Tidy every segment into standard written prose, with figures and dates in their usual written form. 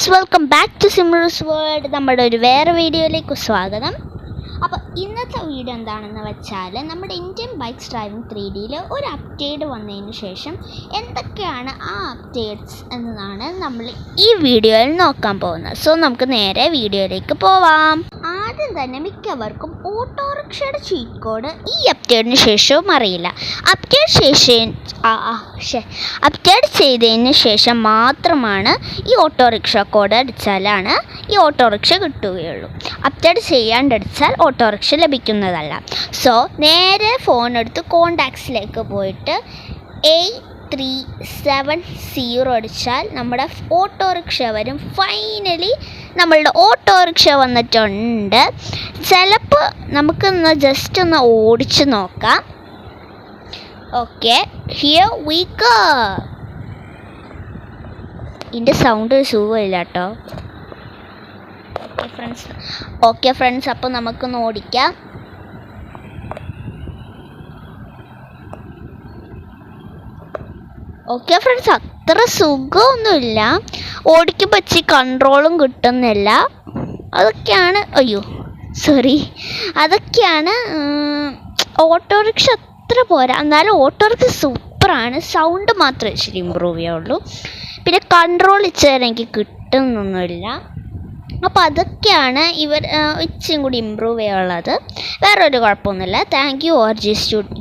Friends, welcome back to സിമ്രൂസ് world. നമ്മുടെ ഒരു വേറെ വീഡിയോയിലേക്ക് സ്വാഗതം. അപ്പോൾ ഇന്നത്തെ വീഡിയോ എന്താണെന്ന് വെച്ചാൽ നമ്മുടെ ഇന്ത്യൻ ബൈക്സ് ഡ്രൈവിംഗ് 3Dയിൽ ഒരു അപ്ഡേറ്റ് വന്നതിന് ശേഷം എന്തൊക്കെയാണ് ആ അപ്ഡേറ്റ്സ് എന്നതാണ് നമ്മൾ ഈ വീഡിയോയിൽ നോക്കാൻ പോകുന്നത്. സോ നമുക്ക് നേരെ വീഡിയോയിലേക്ക് പോവാം. ആദ്യം തന്നെ മിക്കവർക്കും ഓട്ടോറിക്ഷയുടെ ചീറ്റ് കോഡ് ഈ അപ്ഡേറ്റിന് ശേഷവും അറിയില്ല. അപ്ഡേറ്റ് ചെയ്തതിന് ശേഷം മാത്രമാണ് ഈ ഓട്ടോറിക്ഷ കോഡ് അടിച്ചാലാണ് ഈ ഓട്ടോറിക്ഷ കിട്ടുകയുള്ളൂ. അപ്ഡേറ്റ് ചെയ്യാണ്ടടിച്ചാൽ ഓട്ടോറിക്ഷ ലഭിക്കുന്നതല്ല. സോ നേരെ ഫോൺ എടുത്ത് കോണ്ടാക്ട്സിലേക്ക് പോയിട്ട് 8370 അടിച്ചാൽ നമ്മുടെ ഓട്ടോറിക്ഷ വരും. ഫൈനലി നമ്മളുടെ ഓട്ടോറിക്ഷ വന്നിട്ടുണ്ട്. ചിലപ്പോൾ നമുക്കൊന്ന് ജസ്റ്റ് ഒന്ന് ഓടിച്ച് നോക്കാം. Okay, here we go. ഇതിൻ്റെ സൗണ്ട് സുഖമില്ല കേട്ടോ. ഓക്കെ ഫ്രണ്ട്സ്, അപ്പോൾ നമുക്കൊന്ന് ഓടിക്കാം. ഓക്കെ ഫ്രണ്ട്സ്, അത്ര സുഖമൊന്നുമില്ല. ഓടിക്കുമ്പോൾ ഇച്ചിരി കൺട്രോളും കിട്ടുന്നില്ല. അതൊക്കെയാണ് ഓട്ടോറിക്ഷ അത്ര പോരാ. എന്നാലും ഓട്ടോറിക്ഷ സൂപ്പറാണ്. സൗണ്ട് മാത്രമേ ഇച്ചിരി ഇമ്പ്രൂവ് ചെയ്യുള്ളൂ. പിന്നെ കൺട്രോൾ ഇച്ചിരി എനിക്ക് കിട്ടുന്നൊന്നുമില്ല. അപ്പോൾ അതൊക്കെയാണ് ഇച്ചിരി കൂടി ഇമ്പ്രൂവ് ചെയ്യാനുള്ളത്. വേറൊരു കുഴപ്പമൊന്നുമില്ല. Thank you ORG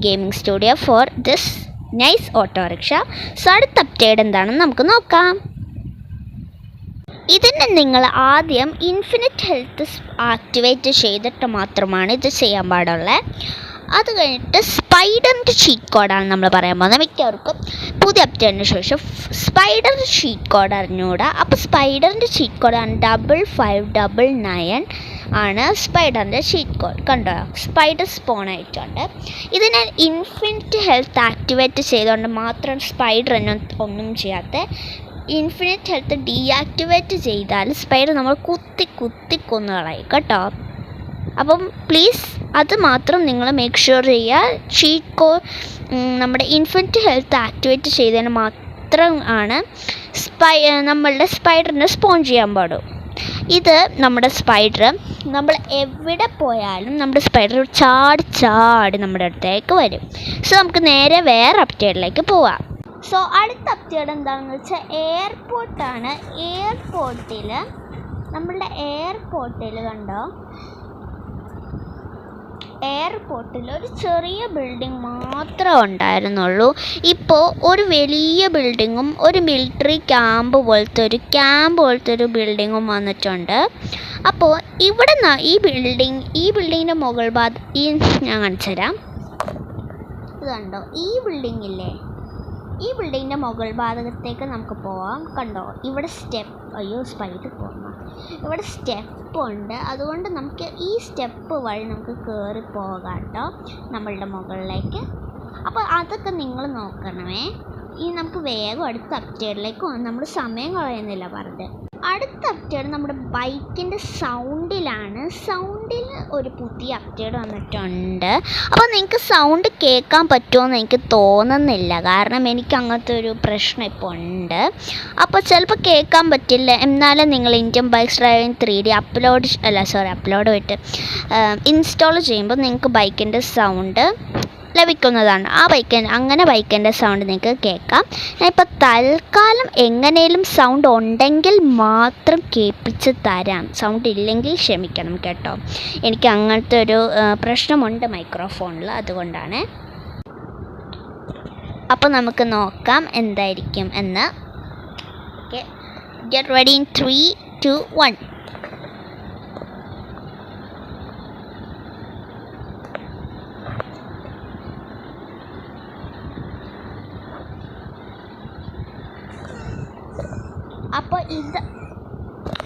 gaming studio for this nice autorickshaw. So അടുത്ത അപ്ഡേറ്റ് എന്താണെന്ന് നമുക്ക് നോക്കാം. ഇതിന് നിങ്ങൾ ആദ്യം ഇൻഫിനിറ്റ് ഹെൽത്ത് ആക്ടിവേറ്റ് ചെയ്തിട്ട് മാത്രമാണ് ഇത് ചെയ്യാൻ പാടുള്ളത്. അത് കഴിഞ്ഞിട്ട് സ്പൈഡറിൻ്റെ ചീറ്റ് കോഡാണ് നമ്മൾ പറയാൻ പോകുന്നത്. മിക്കവർക്കും പുതിയ അപ്ഡേറ്റിന് ശേഷം സ്പൈഡറിൻ്റെ ചീറ്റ് കോഡ് അറിഞ്ഞുകൂടാ. അപ്പോൾ സ്പൈഡറിൻ്റെ ചീറ്റ് കോഡാണ് 5599 ആണ് സ്പൈഡറിൻ്റെ ചീറ്റ് കോഡ്. കണ്ടോ, സ്പൈഡർ സ്പോൺ ആയിട്ടുണ്ട്. ഇതിന് ഇൻഫിനിറ്റ് ഹെൽത്ത് ആക്ടിവേറ്റ് ചെയ്തുകൊണ്ട് മാത്രം സ്പൈഡർ ഒന്നും ചെയ്യാത്ത. ഇൻഫിനിറ്റ് ഹെൽത്ത് ഡീആക്ടിവേറ്റ് ചെയ്താൽ സ്പൈഡർ നമ്മൾ കുത്തി കൊന്നു കളയും കേട്ടോ. അപ്പം പ്ലീസ് അത് മാത്രം നിങ്ങൾ മേക്ക് ഷുവർ ചെയ്യുക. ചീറ്റ് കോഡ് നമ്മുടെ ഇൻഫിനിറ്റ് ഹെൽത്ത് ആക്ടിവേറ്റ് ചെയ്തതിന് മാത്രം ആണ് നമ്മളുടെ സ്പൈഡറിനെ സ്പോൺ ചെയ്യാൻ പാടും. ഇത് നമ്മുടെ സ്പൈഡർ നമ്മൾ എവിടെ പോയാലും നമ്മുടെ സ്പൈഡർ ചാടി നമ്മുടെ അടുത്തേക്ക് വരും. സോ നമുക്ക് നേരെ വേറെ അപ്ഡേറ്റിലേക്ക് പോവാം. സോ അടുത്ത അപ്ഡേറ്റ് എന്താണെന്ന് വെച്ചാൽ എയർപോർട്ടാണ്. നമ്മളുടെ എയർപോർട്ടിൽ കണ്ടോ, എയർപോർട്ടിൽ ഒരു ചെറിയ ബിൽഡിംഗ് മാത്രമേ ഉണ്ടായിരുന്നുള്ളൂ. ഇപ്പോൾ ഒരു വലിയ ബിൽഡിങ്ങും ഒരു മിലിറ്ററി ക്യാമ്പ് പോലത്തെ ഒരു ബിൽഡിങ്ങും വന്നിട്ടുണ്ട്. അപ്പോൾ ഇവിടെ ഈ ബിൽഡിങ്ങിൻ്റെ മുകൾ ഭാഗം ഞാൻ കാണിച്ചു തരാം. ഇത് കണ്ടോ, ഈ ബിൽഡിങ്ങില്ലേ, ഈ ബിൽഡിങ്ങിൻ്റെ മുകൾ ഭാഗത്തേക്ക് നമുക്ക് പോവാം. കണ്ടോ, ഇവിടെ ഇവിടെ സ്റ്റെപ്പ് ഉണ്ട്. അതുകൊണ്ട് നമുക്ക് ഈ സ്റ്റെപ്പ് വഴി നമുക്ക് കയറി പോകാം കേട്ടോ നമ്മളുടെ മുകളിലേക്ക്. അപ്പോൾ അതൊക്കെ നിങ്ങൾ നോക്കണമേ. നമുക്ക് വേഗം അടുത്ത അപ്ഡേറ്റിലേക്ക് പോകാം. നമ്മൾ സമയം കളയുന്നില്ല പറഞ്ഞത്. അടുത്ത അപ്ഡേറ്റ് നമ്മുടെ ബൈക്കിൻ്റെ സൗണ്ടിലാണ്. സൗണ്ടിൽ ഒരു പുതിയ അപ്ഡേറ്റ് വന്നിട്ടുണ്ട്. അപ്പോൾ നിങ്ങൾക്ക് സൗണ്ട് കേൾക്കാൻ പറ്റുമെന്ന് എനിക്ക് തോന്നുന്നില്ല. കാരണം എനിക്ക് അങ്ങനത്തെ ഒരു പ്രശ്നം ഇപ്പോൾ ഉണ്ട്. അപ്പോൾ ചിലപ്പോൾ കേൾക്കാൻ പറ്റില്ല. എന്നാലും നിങ്ങൾ Indian bikes driving 3D upload പോയിട്ട് ഇൻസ്റ്റാൾ ചെയ്യുമ്പോൾ നിങ്ങൾക്ക് ബൈക്കിൻ്റെ സൗണ്ട് ലഭിക്കുന്നതാണ്. ബൈക്കിൻ്റെ സൗണ്ട് നിങ്ങൾക്ക് കേൾക്കാം. ഞാൻ ഇപ്പോൾ തൽക്കാലം എങ്ങനെയും സൗണ്ട് ഉണ്ടെങ്കിൽ മാത്രം കേൾപ്പിച്ച് തരാം. സൗണ്ട് ഇല്ലെങ്കിൽ ക്ഷമിക്കണം കേട്ടോ. എനിക്ക് അങ്ങനത്തെ ഒരു പ്രശ്നമുണ്ട് മൈക്രോഫോണിൽ, അതുകൊണ്ടാണ്. അപ്പോൾ നമുക്ക് നോക്കാം എന്തായിരിക്കും എന്ന്. Okay, get ready in 3, 2, 1.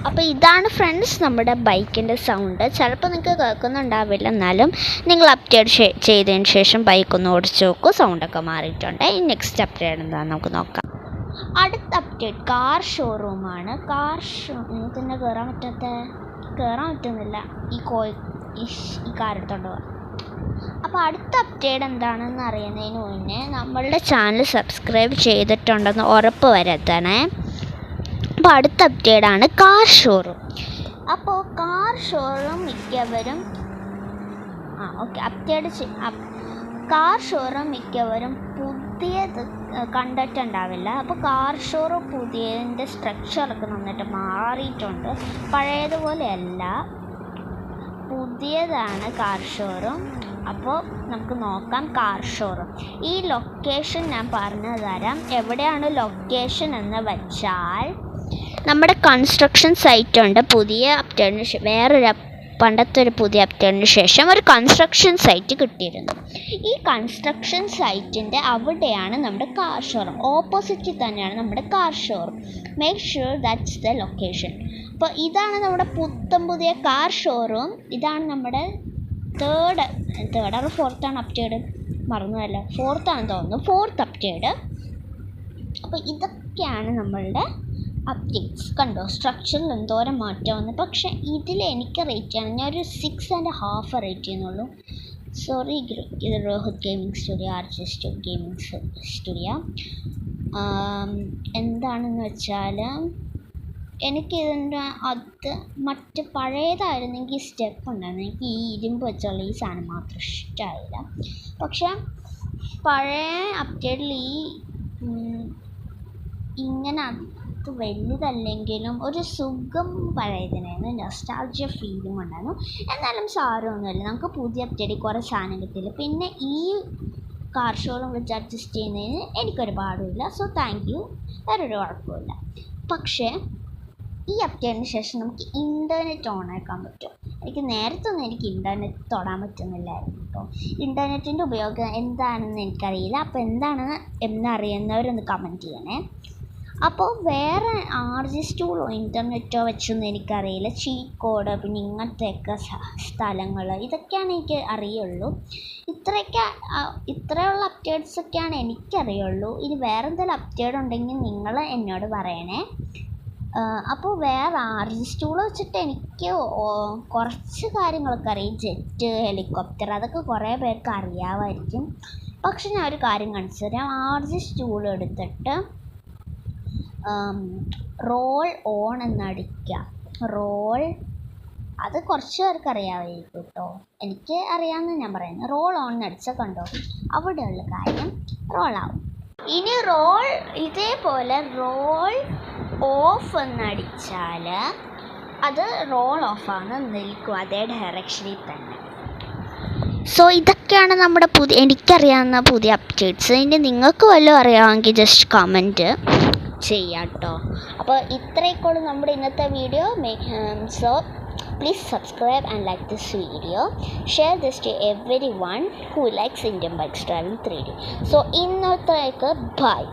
അപ്പോൾ ഇതാണ് ഫ്രണ്ട്സ് നമ്മുടെ ബൈക്കിൻ്റെ സൗണ്ട്. ചിലപ്പോൾ നിങ്ങൾക്ക് കേൾക്കുന്നുണ്ടാവില്ല. എന്നാലും നിങ്ങൾ അപ്ഡേറ്റ് ചെയ്തതിന് ശേഷം ബൈക്കൊന്ന് ഓടിച്ച് നോക്കൂ. സൗണ്ടൊക്കെ മാറിയിട്ടുണ്ട്. ഈ നെക്സ്റ്റ് അപ്ഡേറ്റ് എന്താണെന്ന് നമുക്ക് നോക്കാം. അടുത്ത അപ്ഡേറ്റ് കാർ ഷോറൂമാണ്. നിങ്ങൾക്ക് തന്നെ കയറാൻ പറ്റുന്നില്ല. ഈ കാർ എടുത്തോണ്ട് പോകാം. അപ്പോൾ അടുത്ത അപ്ഡേറ്റ് എന്താണെന്ന് അറിയുന്നതിന് മുന്നേ നമ്മളുടെ ചാനൽ സബ്സ്ക്രൈബ് ചെയ്തിട്ടുണ്ടെന്ന് ഉറപ്പ് വരുത്തണേ. അപ്പോൾ അടുത്ത അപ്ഡേറ്റാണ് കാർ ഷോറൂം. അപ്പോൾ കാർ ഷോറൂം മിക്കവരും കാർ ഷോറൂം മിക്കവരും പുതിയത് കണ്ടിട്ടുണ്ടാവില്ല. അപ്പോൾ കാർ ഷോറൂം പുതിയതിൻ്റെ സ്ട്രക്ചറൊക്കെ നന്നായിട്ട് മാറിയിട്ടുണ്ട്. പഴയതുപോലെയല്ല, പുതിയതാണ് കാർ ഷോറൂം. അപ്പോൾ നമുക്ക് നോക്കാം കാർ ഷോറൂം. ഈ ലൊക്കേഷൻ ഞാൻ പറഞ്ഞു തരാം. എവിടെയാണ് ലൊക്കേഷൻ എന്ന് വെച്ചാൽ, നമ്മുടെ കൺസ്ട്രക്ഷൻ സൈറ്റ് ഉണ്ട്. പുതിയ അപ്ഡേറ്റിന് പണ്ടത്തെ ഒരു പുതിയ അപ്ഡേറ്റിന് ശേഷം ഒരു കൺസ്ട്രക്ഷൻ സൈറ്റ് കിട്ടിയിരുന്നു. ഈ കൺസ്ട്രക്ഷൻ സൈറ്റിൻ്റെ അവിടെയാണ് നമ്മുടെ കാർ ഷോറൂം. ഓപ്പോസിറ്റിൽ തന്നെയാണ് നമ്മുടെ car showroom. Make sure that's the location. അപ്പോൾ ഇതാണ് നമ്മുടെ പുതിയ കാർ ഷോറൂം. ഇതാണ് നമ്മുടെ തേർഡ് ഫോർത്താണ് അപ്ഡേറ്റ്, മറന്നുമല്ലോ, ഫോർത്താണെന്ന് തോന്നുന്നു, ഫോർത്ത് അപ്ഡേറ്റ്. അപ്പോൾ ഇതൊക്കെയാണ് നമ്മളുടെ അപ്ഡേറ്റ്സ്. കണ്ടോ, സ്ട്രക്ചറിൽ എന്തോരം മാറ്റം വന്നു. പക്ഷേ ഇതിൽ എനിക്ക് റേറ്റ് ചെയ്യണം, ഞാനൊരു 6.5 റേറ്റ് ചെയ്യുന്നുള്ളൂ. സോറി, ഇത് രോഹിത് ഗെയിമിംഗ് സ്റ്റുഡിയോ, ആർജിസ്റ്റ് ഗെയിമിംഗ് സ്റ്റുഡിയോ. എന്താണെന്ന് വെച്ചാൽ, എനിക്കിതിൻ്റെ മറ്റ് പഴയതായിരുന്നെങ്കിൽ സ്റ്റെപ്പ് ഉണ്ടായിരുന്നു. എനിക്ക് ഈ ഇരുമ്പ് വെച്ചുള്ള ഈ സാധനം മാത്രം ഇഷ്ടമായില്ല. പക്ഷേ പഴയ അപ്ഡേറ്റിൽ ഇങ്ങനെ അത് വലുതല്ലെങ്കിലും ഒരു സുഖം പഴയതിനായിരുന്നു, നൊസ്റ്റാൾജിയ ഫീലിംഗ് ഉണ്ടായിരുന്നു. എന്നാലും സാരമൊന്നുമില്ല, നമുക്ക് പുതിയ അപ്ഡേറ്റിൽ കുറേ സാധനം കിട്ടിയില്ല. പിന്നെ ഈ കാർ ഷോറൂം വെച്ച് അഡ്ജസ്റ്റ് ചെയ്യുന്നതിന് എനിക്കൊരുപാടുമില്ല. സോ താങ്ക് യു, വേറൊരു കുഴപ്പമില്ല. പക്ഷേ ഈ അപ്ഡേറ്റിന് ശേഷം നമുക്ക് ഇൻ്റർനെറ്റ് ഓണാക്കാൻ പറ്റും. നേരത്തെ എനിക്ക് ഇൻ്റർനെറ്റ് തൊടാൻ പറ്റുന്നില്ലായിരുന്നു കേട്ടോ. ഇൻ്റർനെറ്റിൻ്റെ ഉപയോഗം എന്താണെന്ന് എനിക്കറിയില്ല. അപ്പോൾ എന്താണെന്ന് എന്നറിയുന്നവരൊന്ന് കമൻറ്റ് ചെയ്യണേ. അപ്പോൾ വേറെ ആർജിസ്റ്റൂളോ ഇൻ്റർനെറ്റോ വെച്ചൊന്നും എനിക്കറിയില്ല. ചീറ്റ് കോഡ്, പിന്നെ ഇങ്ങനത്തെയൊക്കെ സ്ഥലങ്ങൾ, ഇതൊക്കെയാണ് എനിക്ക് അറിയുള്ളൂ. ഇത്രയുള്ള അപ്ഡേറ്റ്സൊക്കെയാണ് എനിക്കറിയുള്ളൂ. ഇനി വേറെ എന്തെങ്കിലും അപ്ഡേറ്റ് ഉണ്ടെങ്കിൽ നിങ്ങൾ എന്നോട് പറയണേ. അപ്പോൾ വേറെ ആർജിസ്റ്റൂൾ വെച്ചിട്ട് എനിക്ക് കുറച്ച് കാര്യങ്ങളൊക്കെ അറിയാം. ജെറ്റ്, ഹെലികോപ്റ്റർ, അതൊക്കെ കുറേ പേർക്ക് അറിയാമായിരിക്കും. പക്ഷെ ഞാൻ ഒരു കാര്യം കാണിച്ചു തരാം. ആർജിസ്റ്റൂൾ എടുത്തിട്ട് റോൾ ഓൺ എന്നടിക്കുക. അത് കുറച്ച് പേർക്ക് അറിയാമായിരിക്കും കേട്ടോ. എനിക്ക് അറിയാമെന്ന് ഞാൻ പറയുന്നത്. റോൾ ഓൺ അടിച്ചാൽ കണ്ടോ, അവിടെയുള്ള കാര്യം റോളാവും. ഇനി ഇതേപോലെ റോൾ ഓഫ് എന്നടിച്ചാൽ അത് റോൾ ഓഫാണ് നിൽക്കും, അതേ ഡയറക്ഷനിൽ തന്നെ. സോ ഇതൊക്കെയാണ് നമ്മുടെ എനിക്കറിയാവുന്ന പുതിയ അപ്ഡേറ്റ്സ്. ഇനി നിങ്ങൾക്ക് വല്ലതും അറിയാമെങ്കിൽ ജസ്റ്റ് കമൻറ്റ് ചെയ്യാം കേട്ടോ. അപ്പോൾ ഇത്രയൊക്കെയുള്ളൂ നമ്മുടെ ഇന്നത്തെ video. So please subscribe and like this video. Share this to everyone who likes Indian bikes driving 3D. So ഇന്നത്തേക്ക് bye.